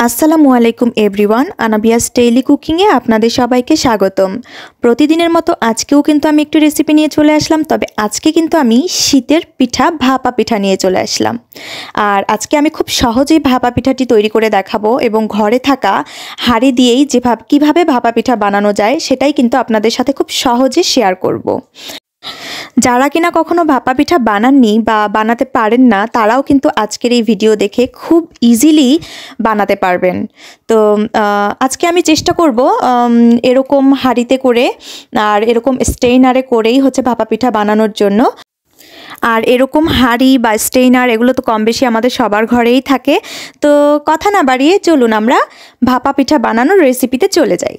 আসসালামু আলাইকুম everyone, আনাবিয়াস daily কুকিংয়ে আপনাদের সবাইকে স্বাগতম। প্রতিদিনের মতো আজকেও কিন্তু আমি একটু রেসিপি নিয়ে চলে আসলাম। তবে আজকে কিন্তু আমি শীতের পিঠা ভাপা পিঠা নিয়ে চলে আসলাম। আর আজকে আমি খুব সহজেই ভাপা পিঠাটি তৈরি করে দেখাবো এবং ঘরে থাকা হাঁড়ি দিয়েই কীভাবে ভাপা পিঠা বানানো যায় সেটাই কিন্তু আপনাদের সাথে খুব সহজে শেয়ার করব। যারা কিনা কখনো ভাপা পিঠা বানাননি বা বানাতে পারেন না, তারাও কিন্তু আজকের এই ভিডিও দেখে খুব ইজিলি বানাতে পারবেন। তো আজকে আমি চেষ্টা করব এরকম হাঁড়িতে করে আর এরকম স্টেইনারে করেই ভাপা পিঠা বানানোর জন্য। আর এরকম হাঁড়ি বা স্টেইনার এগুলো তো কম বেশি আমাদের সবার ঘরেই থাকে। তো কথা না বাড়িয়ে চলুন আমরা ভাপা পিঠা বানানোর রেসিপিতে চলে যাই।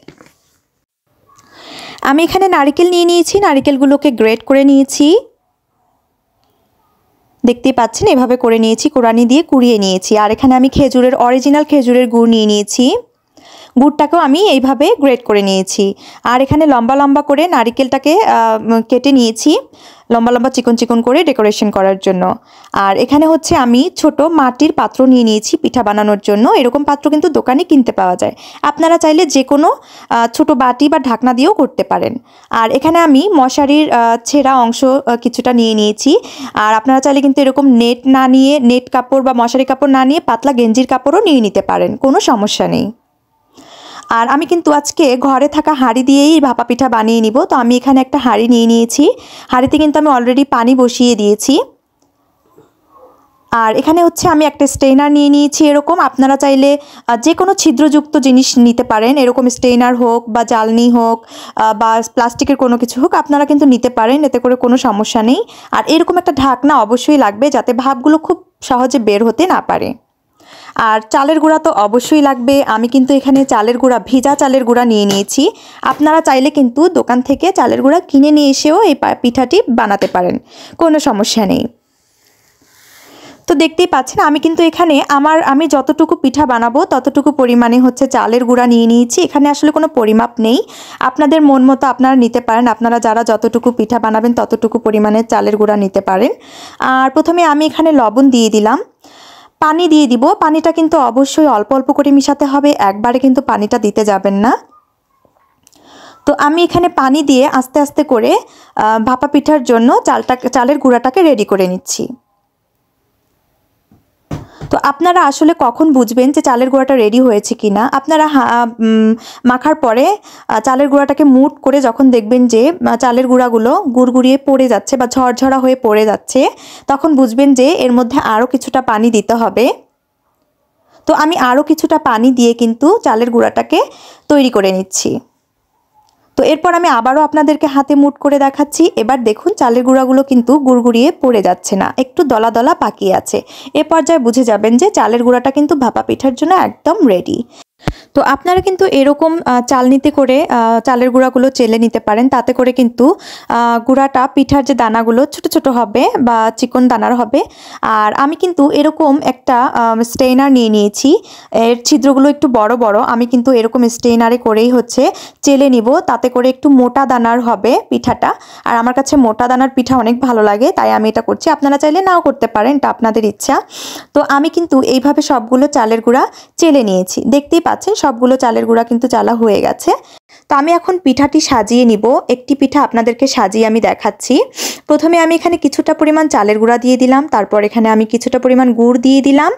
আমি এখানে নারকেল নিয়ে নিয়েছি, নারকেলগুলোকে গ্রেট করে নিয়েছি। দেখতেই পাচ্ছেন এভাবে করে নিয়েছি, কোড়ানি দিয়ে কুড়িয়ে নিয়েছি। আর এখানে আমি অরিজিনাল খেজুরের গুড় নিয়ে নিয়েছি, গুড়টাকেও আমি এইভাবে গ্রেট করে নিয়েছি। আর এখানে লম্বা লম্বা করে নারকেলটাকে কেটে নিয়েছি, লম্বা লম্বা চিকন চিকন করে ডেকোরেশন করার জন্য। আর এখানে আমি ছোট মাটির পাত্র নিয়ে নিয়েছি পিঠা বানানোর জন্য। এরকম পাত্র কিন্তু দোকানে কিনতে পাওয়া যায়, আপনারা চাইলে যে কোনো ছোট বাটি বা ঢাকনা দিয়েও করতে পারেন। আর এখানে আমি মশারির ছেঁড়া অংশ কিছুটা নিয়ে নিয়েছি। আর আপনারা চাইলে কিন্তু এরকম নেট কাপড় বা মশারি কাপড় না নিয়ে পাতলা গেঞ্জির কাপড়ও নিয়ে নিতে পারেন, কোনো সমস্যা নেই। আর আমি কিন্তু আজকে ঘরে থাকা হাঁড়ি দিয়েই ভাপা পিঠা বানিয়ে নিব। তো আমি এখানে একটা হাঁড়ি নিয়ে নিয়েছি, হাঁড়িতে কিন্তু আমি অলরেডি পানি বসিয়ে দিয়েছি। আর এখানে আমি একটা স্টেইনার নিয়ে নিয়েছি। এরকম আপনারা চাইলে যে কোনো ছিদ্রযুক্ত জিনিস নিতে পারেন, এরকম স্টেইনার হোক বা জ্বালনি হোক বা প্লাস্টিকের কোনো কিছু হোক, আপনারা কিন্তু নিতে পারেন, এতে করে কোনো সমস্যা নেই। আর এরকম একটা ঢাকনা অবশ্যই লাগবে, যাতে ভাপগুলো খুব সহজে বের হতে না পারে। আর চালের গুঁড়া তো অবশ্যই লাগবে। আমি কিন্তু এখানে ভিজা চালের গুঁড়া নিয়ে নিয়েছি। আপনারা চাইলে কিন্তু দোকান থেকে চালের গুঁড়া কিনে নিয়ে এসেও এই পিঠাটি বানাতে পারেন, কোনো সমস্যা নেই। তো দেখতেই পাচ্ছেন আমি কিন্তু এখানে আমি যতটুকু পিঠা বানাবো ততটুকু পরিমাণে চালের গুঁড়া নিয়ে নিয়েছি। এখানে আসলে কোনো পরিমাপ নেই, আপনাদের মন মতো আপনারা নিতে পারেন। আপনারা যারা যতটুকু পিঠা বানাবেন ততটুকু পরিমাণে চালের গুঁড়া নিতে পারেন। আর প্রথমে আমি এখানে লবণ দিয়ে দিলাম, পানি দিয়ে দিব। পানিটা কিন্তু অবশ্যই অল্প অল্প করে মিশাতে হবে, একবারে কিন্তু পানিটা দিতে যাবেন না। তো আমি এখানে পানি দিয়ে আস্তে আস্তে করে ভাপা পিঠার জন্য চালের গুঁড়াটাকে রেডি করে নিচ্ছি। তো আপনারা আসলে কখন বুঝবেন যে চালের গুঁড়াটা রেডি হয়েছে কি না? আপনারা মাখার পরে চালের গুঁড়াটাকে মুঠ করে যখন দেখবেন যে চালের গুঁড়াগুলো গুড়গুড়িয়ে পড়ে যাচ্ছে বা ঝরঝরা হয়ে পড়ে যাচ্ছে, তখন বুঝবেন যে এর মধ্যে আরও কিছুটা পানি দিতে হবে। তো আমি আরও কিছুটা পানি দিয়ে কিন্তু চালের গুঁড়াটাকে তৈরি করে নিচ্ছি। তো এরপর আমি আবারও আপনাদেরকে হাতে মুঠ করে দেখাচ্ছি। এবার দেখুন চালের গুঁড়াগুলো কিন্তু গুড়গুড়িয়ে পড়ে যাচ্ছে না, একটু দলা দলা পাকিয়ে আছে। এ পর্যায়ে বুঝে যাবেন যে চালের গুঁড়াটা কিন্তু ভাপা পিঠার জন্য একদম রেডি। তো আপনারা কিন্তু এরকম চালনিতে করে চালের গুঁড়াগুলো চেলে নিতে পারেন, তাতে করে কিন্তু গুঁড়াটা পিঠার যে দানাগুলো ছোট ছোট হবে বা চিকন দানার হবে। আর আমি কিন্তু এরকম একটা স্টেইনার নিয়ে নিয়েছি, এর ছিদ্রগুলো একটু বড় বড়। আমি কিন্তু এরকম স্টেইনারে করেই চেলে নিব, তাতে করে একটু মোটা দানার হবে পিঠাটা। আর আমার কাছে মোটা দানার পিঠা অনেক ভালো লাগে, তাই আমি এটা করছি। আপনারা চাইলে নাও করতে পারেন, এটা আপনাদের ইচ্ছা। তো আমি কিন্তু এইভাবে সবগুলো চালের গুঁড়া চেলে নিয়েছি। দেখতেই পাচ্ছেন সবগুলো চালের গুঁড়া কিন্তু চালা হয়ে গেছে। তো আমি এখন পিঠাটি সাজিয়ে নিব। একটি পিঠা আপনাদেরকে সাজিয়ে আমি দেখাচ্ছি। প্রথমে আমি এখানে কিছুটা পরিমাণ চালের গুঁড়া দিয়ে দিলাম, তারপর এখানে আমি কিছুটা পরিমাণ গুড় দিয়ে দিলাম।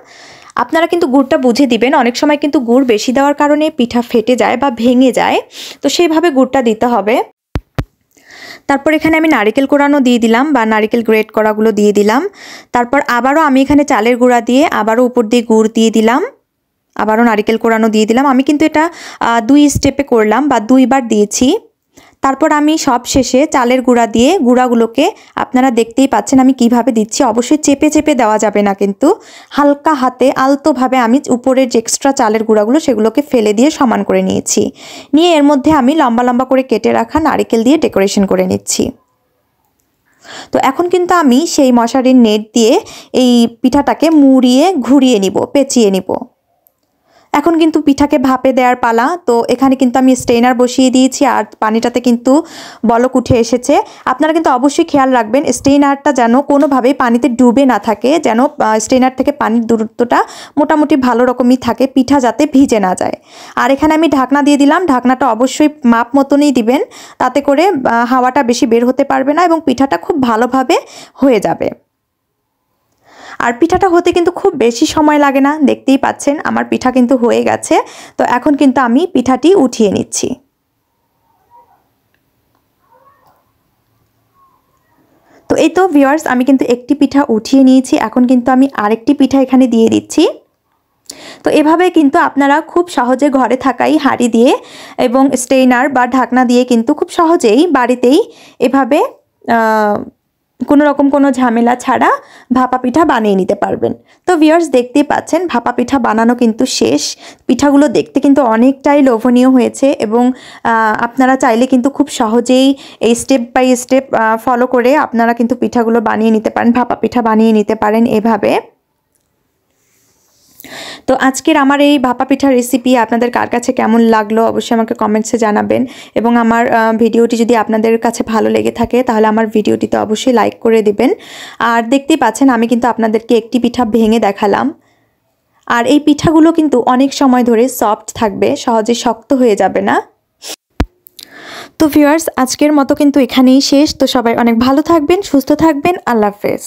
আপনারা কিন্তু গুড়টা বুঝে দিবেন, অনেক সময় কিন্তু গুড় বেশি দেওয়ার কারণে পিঠা ফেটে যায় বা ভেঙে যায়, তো সেইভাবে গুড়টা দিতে হবে। তারপর এখানে আমি নারকেল কোড়ানো দিয়ে দিলাম বা নারকেল গ্রেট করাগুলো দিয়ে দিলাম। তারপর আবারও আমি এখানে চালের গুঁড়া দিয়ে আবারও উপর দিয়ে গুড় দিয়ে দিলাম, আবারও নারকেল কোড়ানো দিয়ে দিলাম। আমি কিন্তু এটা 2 স্টেপে করলাম বা 2 বার দিয়েছি। তারপর আমি সব শেষে চালের গুঁড়া দিয়ে গুঁড়াগুলোকে আপনারা দেখতেই পাচ্ছেন আমি কিভাবে দিচ্ছি। অবশ্যই চেপে চেপে দেওয়া যাবে না, কিন্তু হালকা হাতে আলতোভাবে আমি উপরের যে এক্সট্রা চালের গুঁড়াগুলো সেগুলোকে ফেলে দিয়ে সমান করে নিয়েছি। নিয়ে এর মধ্যে আমি লম্বা লম্বা করে কেটে রাখা নারকেল দিয়ে ডেকোরেশন করে নিচ্ছি। তো এখন কিন্তু আমি সেই মশারির নেট দিয়ে এই পিঠাটাকে মুড়িয়ে ঘুরিয়ে নিব, পেঁচিয়ে নিব। এখন কিন্তু পিঠাকে ভাপে দেওয়ার পালা। তো এখানে কিন্তু আমি স্ট্রেনার বসিয়ে দিয়েছি আর পানিটাতে কিন্তু বলক উঠে এসেছে। আপনারা কিন্তু অবশ্যই খেয়াল রাখবেন স্ট্রেনারটা যেন কোনোভাবেই পানিতে ডুবে না থাকে, যেন স্ট্রেনার থেকে পানির দূরত্বটা মোটামুটি ভালো রকমই থাকে, পিঠা যাতে ভিজে না যায়। আর এখানে আমি ঢাকনা দিয়ে দিলাম। ঢাকনাটা অবশ্যই মাপ মতনই দিবেন, তাতে করে হাওয়াটা বেশি বের হতে পারবে না এবং পিঠাটা খুব ভালোভাবে হয়ে যাবে। আর পিঠাটা হতে কিন্তু খুব বেশি সময় লাগে না, দেখতেই পাচ্ছেন আমার পিঠা কিন্তু হয়ে গেছে। তো এখন কিন্তু আমি পিঠাটি উঠিয়ে নিচ্ছি। তো এই তো ভিউয়ার্স, আমি কিন্তু একটি পিঠা উঠিয়ে নিয়েছি। এখন কিন্তু আমি আরেকটি পিঠা এখানে দিয়ে দিচ্ছি। তো এভাবে কিন্তু আপনারা খুব সহজে ঘরে থাকাই হাঁড়ি দিয়ে এবং স্ট্রেনার বা ঢাকনা দিয়ে কিন্তু খুব সহজেই বাড়িতেই এভাবে কোনো রকম কোনো ঝামেলা ছাড়া ভাপা পিঠা বানিয়ে নিতে পারবেন। তো ভিউয়ার্স, দেখতেই পাচ্ছেন ভাপা পিঠা বানানো কিন্তু শেষ। পিঠাগুলো দেখতে কিন্তু অনেকটাই লোভনীয় হয়েছে এবং আপনারা চাইলে কিন্তু খুব সহজেই এই স্টেপ বাই স্টেপ ফলো করে আপনারা কিন্তু পিঠাগুলো বানিয়ে নিতে পারেন, ভাপা পিঠা বানিয়ে নিতে পারেন এভাবে। তো আজকের আমার এই ভাপা পিঠার রেসিপি আপনাদের কার কাছে কেমন লাগলো অবশ্যই আমাকে কমেন্টসে জানাবেন। এবং আমার ভিডিওটি যদি আপনাদের কাছে ভালো লেগে থাকে তাহলে আমার ভিডিওটিতে অবশ্যই লাইক করে দিবেন। আর দেখতেই পাচ্ছেন আমি কিন্তু আপনাদেরকে একটি পিঠা ভেঙে দেখালাম। আর এই পিঠাগুলো কিন্তু অনেক সময় ধরে সফট থাকবে, সহজে শক্ত হয়ে যাবে না। তো ভিউয়ার্স, আজকের মতো কিন্তু এখানেই শেষ। তো সবাই অনেক ভালো থাকবেন, সুস্থ থাকবেন। আল্লাহ হাফেজ।